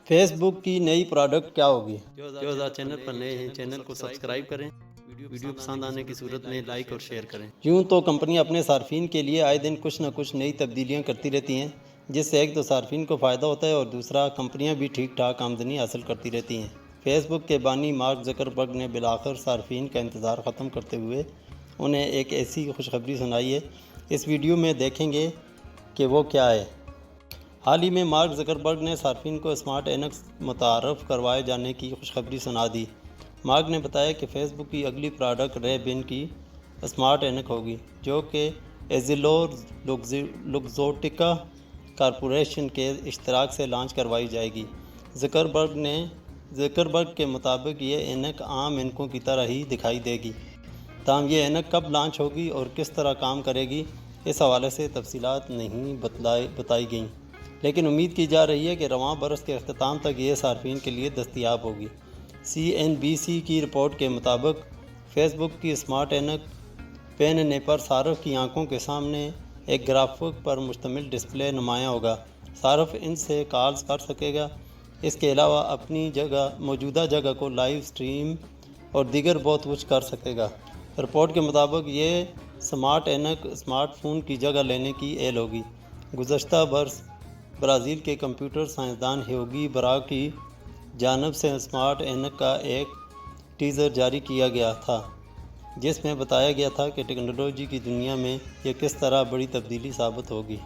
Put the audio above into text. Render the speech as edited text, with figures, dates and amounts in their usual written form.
Face بک کی نئی product کیا ہوگی؟ جو آزاد چینل پر نئے ہیں چینل کو سبسکرائب کریں، ویڈیو پسند آنے کی صورت میں لائک اور شیئر کریں۔ یوں تو کمپنی اپنے صارفین کے لیے آئے دن کچھ نہ کچھ نئی تبدیلیاں کرتی رہتی ہیں، جس سے ایک تو صارفین کو فائدہ ہوتا ہے اور دوسرا کمپنیاں بھی ٹھیک ٹھاک آمدنی حاصل کرتی رہتی ہیں۔ فیس بک کے بانی مارک زکربرگ نے بالآخر صارفین کا انتظار ختم کرتے ہوئے انہیں ایک ایسی خوشخبری سنائی ہے۔ اس ویڈیو میں دیکھیں گے کہ وہ کیا ہے۔ حال ہی میں مارک زکربرگ نے صارفین کو اسمارٹ اینک متعارف کروائے جانے کی خوشخبری سنا دی۔ مارک نے بتایا کہ فیس بک کی اگلی پروڈکٹ رے بین کی اسمارٹ اینک ہوگی، جو کہ ایزیلور لوگزوٹیکا کارپوریشن کے اشتراک سے لانچ کروائی جائے گی۔ زکربرگ کے مطابق یہ اینک عام اینکوں کی طرح ہی دکھائی دے گی، تاہم یہ اینک کب لانچ ہوگی اور کس طرح کام کرے گی اس حوالے سے تفصیلات نہیں بتائی گئیں، لیکن امید کی جا رہی ہے کہ رواں برس کے اختتام تک یہ صارفین کے لیے دستیاب ہوگی۔ CNBC کی رپورٹ کے مطابق فیس بک کی اسمارٹ اینک پہننے پر صارف کی آنکھوں کے سامنے ایک گرافک پر مشتمل ڈسپلے نمایاں ہوگا۔ صارف ان سے کالز کر سکے گا، اس کے علاوہ اپنی موجودہ جگہ کو لائیو اسٹریم اور دیگر بہت کچھ کر سکے گا۔ رپورٹ کے مطابق یہ اسمارٹ اینک اسمارٹ فون کی جگہ لینے کی اہل ہوگی۔ گزشتہ برس برازیل کے کمپیوٹر سائنسدان ہیوگی براغ کی جانب سے اسمارٹ اینک کا ایک ٹیزر جاری کیا گیا تھا، جس میں بتایا گیا تھا کہ ٹیکنالوجی کی دنیا میں یہ کس طرح بڑی تبدیلی ثابت ہوگی۔